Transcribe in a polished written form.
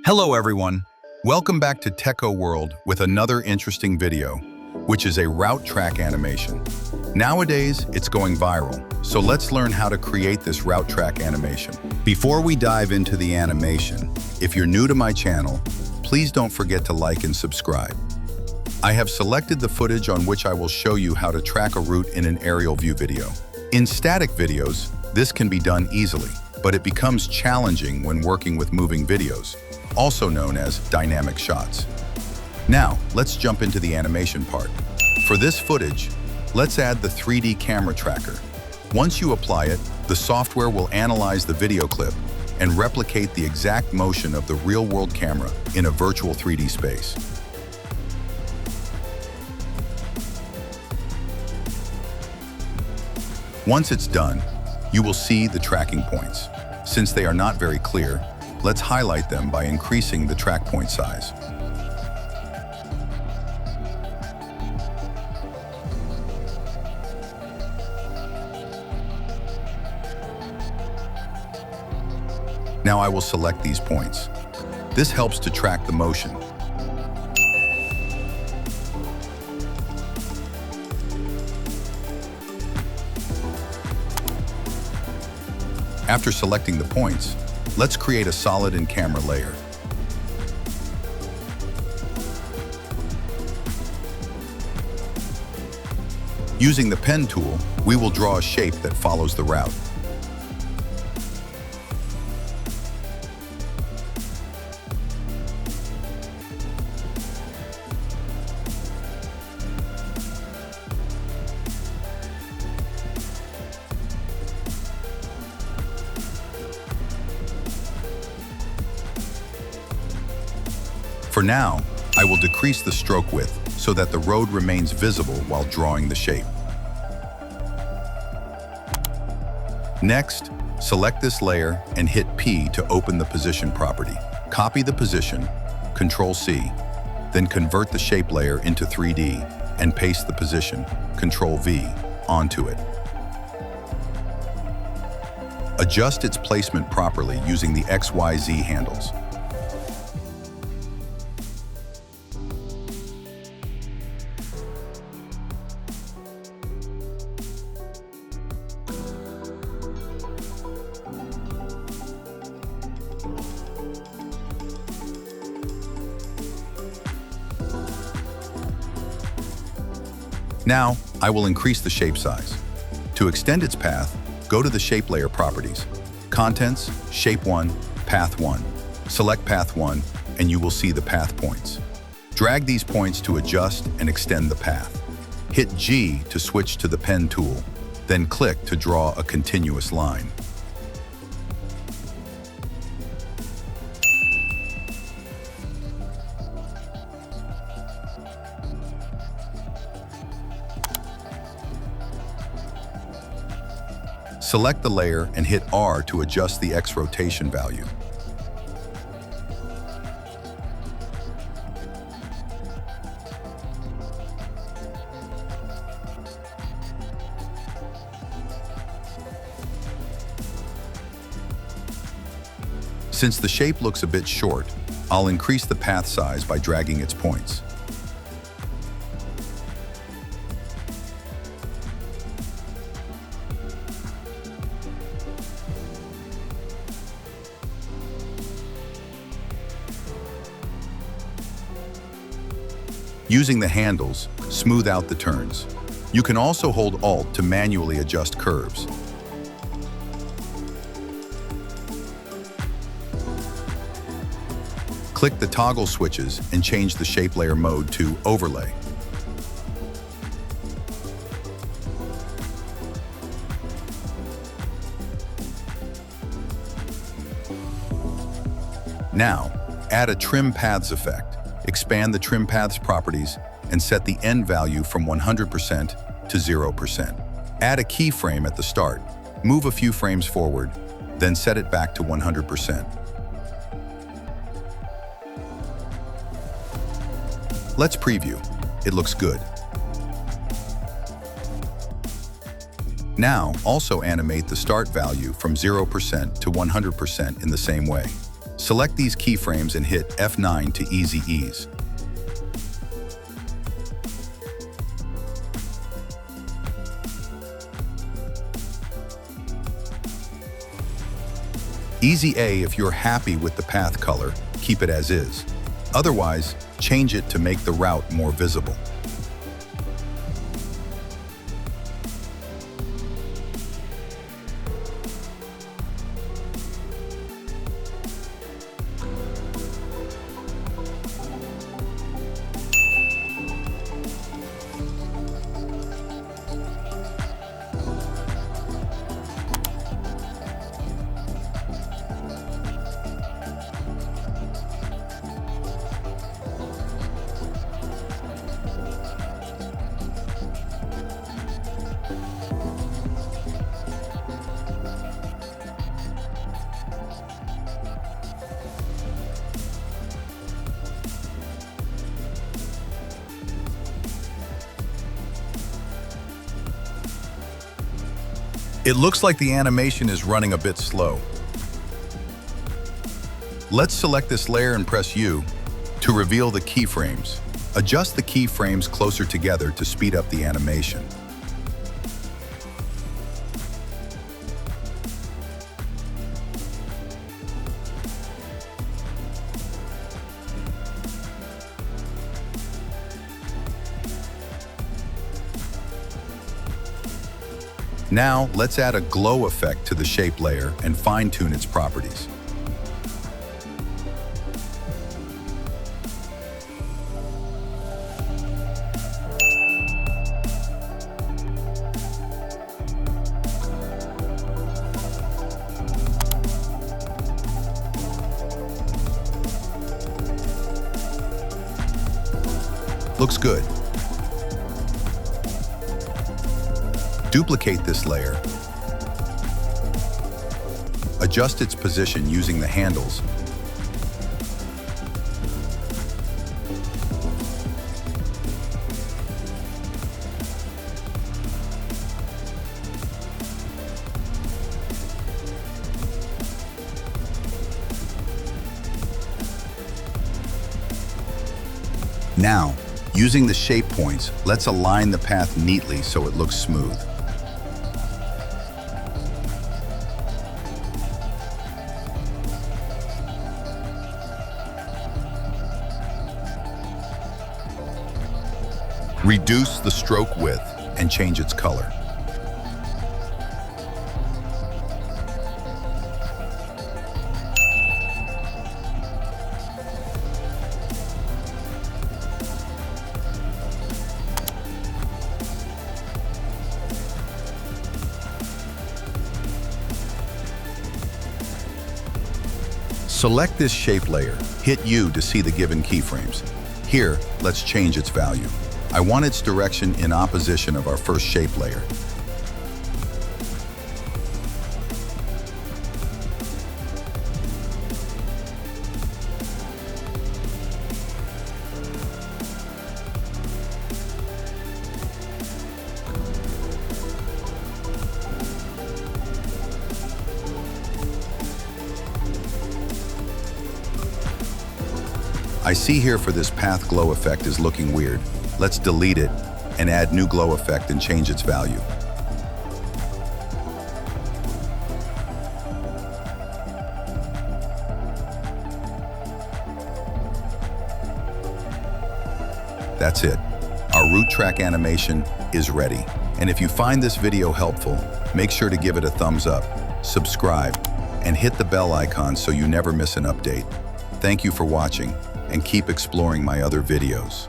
Hello everyone, welcome back to Techo World with another interesting video, which is a route track animation. Nowadays, it's going viral, so let's learn how to create this route track animation. Before we dive into the animation, if you're new to my channel, please don't forget to like and subscribe. I have selected the footage on which I will show you how to track a route in an aerial view video. In static videos, this can be done easily, but it becomes challenging when working with moving videos, also known as dynamic shots. Now, let's jump into the animation part. For this footage, let's add the 3D camera tracker. Once you apply it, the software will analyze the video clip and replicate the exact motion of the real-world camera in a virtual 3D space. Once it's done, you will see the tracking points. Since they are not very clear, let's highlight them by increasing the track point size. Now I will select these points. This helps to track the motion. After selecting the points, let's create a solid in-camera layer. Using the pen tool, we will draw a shape that follows the route. For now, I will decrease the stroke width so that the road remains visible while drawing the shape. Next, select this layer and hit P to open the position property. Copy the position, Ctrl+C, then convert the shape layer into 3D and paste the position, Ctrl+V, onto it. Adjust its placement properly using the XYZ handles. Now, I will increase the shape size. To extend its path, go to the Shape Layer Properties, Contents, Shape 1, Path 1. Select Path 1, and you will see the path points. Drag these points to adjust and extend the path. Hit G to switch to the pen tool, then click to draw a continuous line. Select the layer and hit R to adjust the X rotation value. Since the shape looks a bit short, I'll increase the path size by dragging its points. Using the handles, smooth out the turns. You can also hold Alt to manually adjust curves. Click the toggle switches and change the shape layer mode to Overlay. Now, add a Trim Paths effect. Expand the Trim Paths properties and set the end value from 100% to 0%. Add a keyframe at the start. Move a few frames forward, then set it back to 100%. Let's preview. It looks good. Now, also animate the start value from 0% to 100% in the same way. Select these keyframes and hit F9 to easy ease. Easy A if you're happy with the path color, keep it as is. Otherwise, change it to make the route more visible. It looks like the animation is running a bit slow. Let's select this layer and press U to reveal the keyframes. Adjust the keyframes closer together to speed up the animation. Now, let's add a glow effect to the shape layer and fine-tune its properties. Looks good. Duplicate this layer. Adjust its position using the handles. Now, using the shape points, let's align the path neatly so it looks smooth. Reduce the stroke width and change its color. Select this shape layer, hit U to see the given keyframes. Here, let's change its value. I want its direction in opposition of our first shape layer. I see here for this path glow effect is looking weird. Let's delete it and add new glow effect and change its value. That's it. Our root track animation is ready. And if you find this video helpful, make sure to give it a thumbs up, subscribe, and hit the bell icon so you never miss an update. Thank you for watching, and keep exploring my other videos.